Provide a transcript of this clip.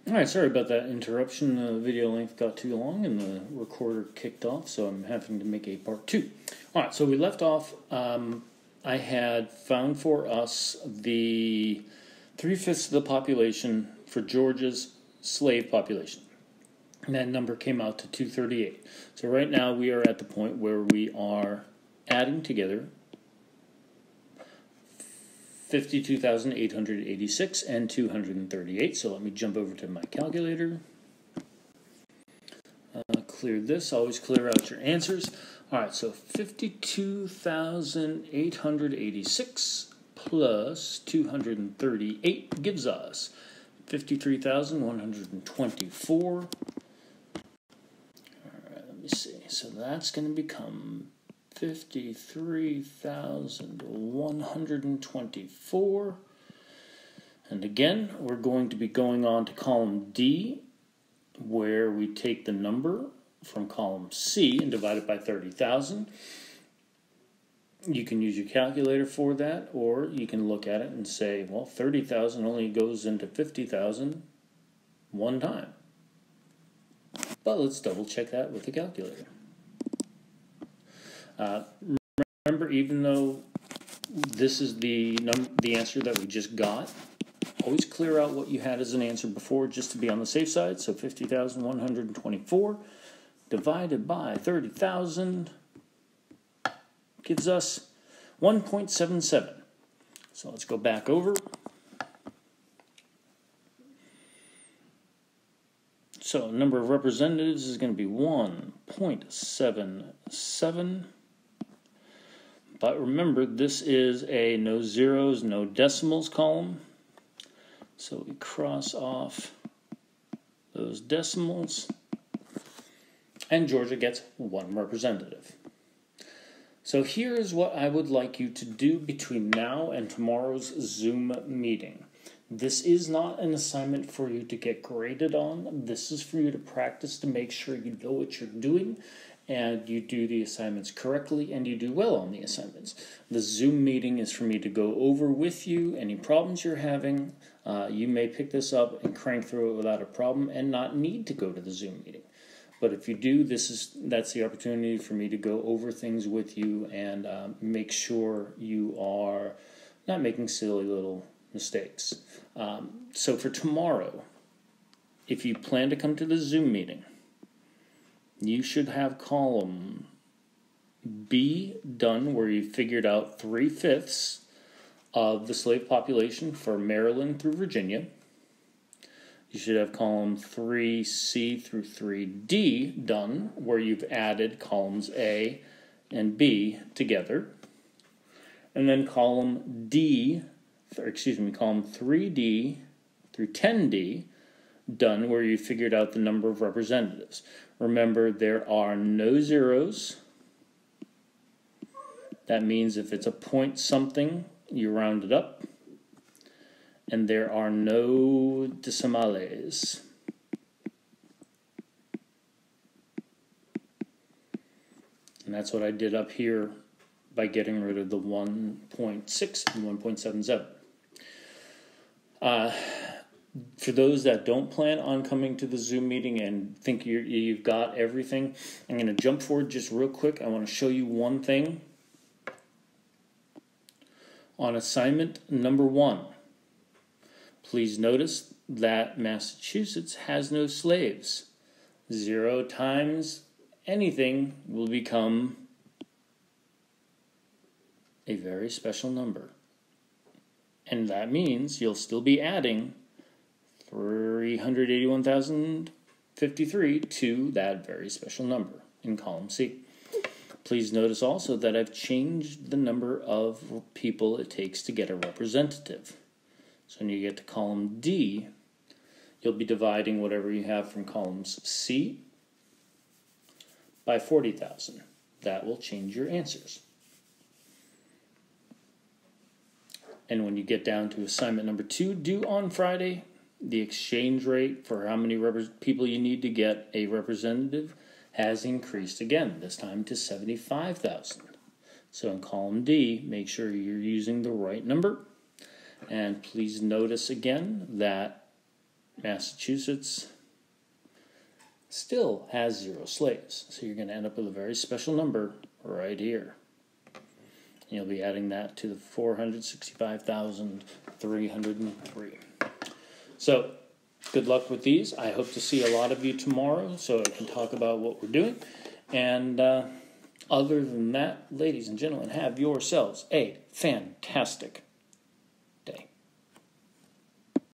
Alright, sorry about that interruption. The video length got too long and the recorder kicked off, so I'm having to make a part 2. Alright, so we left off, I had found for us the 3/5 of the population for Georgia's slave population. And that number came out to 238. So right now we are at the point where we are adding together 52,886 and 238. So let me jump over to my calculator. Clear this. Always clear out your answers. All right, so 52,886 plus 238 gives us 53,124. All right, let me see. So that's going to become 53,124. And again, we're going to be going on to column D, where we take the number from column C and divide it by 30,000. You can use your calculator for that, or you can look at it and say, well, 30,000 only goes into 50,000 one time. But let's double check that with the calculator. Remember, even though this is the answer that we just got, always clear out what you had as an answer before just to be on the safe side. So 50,124 divided by 30,000 gives us 1.77. So let's go back over. So number of representatives is going to be 1.77. But remember, this is a no zeros, no decimals column. So we cross off those decimals, and Georgia gets one representative. So here is what I would like you to do between now and tomorrow's Zoom meeting. This is not an assignment for you to get graded on. This is for you to practice to make sure you know what you're doing and you do the assignments correctly and you do well on the assignments. The Zoom meeting is for me to go over with you any problems you're having. You may pick this up and crank through it without a problem and not need to go to the Zoom meeting. But if you do, that's the opportunity for me to go over things with you and make sure you are not making silly little mistakes. So for tomorrow, if you plan to come to the Zoom meeting, you should have column B done where you figured out 3/5 of the slave population for Maryland through Virginia. You should have column 3C through 3D done where you've added columns A and B together. And then column 3D through 10D done where you figured out the number of representatives. Remember, there are no zeros. That means if it's a point something, you round it up. And there are no decimales. And that's what I did up here by getting rid of the 1.6 and 1.77. For those that don't plan on coming to the Zoom meeting and think you've got everything, I'm going to jump forward just real quick. I want to show you one thing. On assignment number 1, please notice that Massachusetts has no slaves. 0 times anything will become a very special number. And that means you'll still be adding 381,053 to that very special number in column C. Please notice also that I've changed the number of people it takes to get a representative. So when you get to column D, you'll be dividing whatever you have from columns C by 40,000. That will change your answers. And when you get down to assignment number 2, due on Friday, the exchange rate for how many people you need to get a representative has increased again, this time to 75,000. So in column D, make sure you're using the right number. And please notice again that Massachusetts still has 0 slaves. So you're going to end up with a very special number right here. You'll be adding that to the 465,303. So, good luck with these. I hope to see a lot of you tomorrow so I can talk about what we're doing. And other than that, ladies and gentlemen, have yourselves a fantastic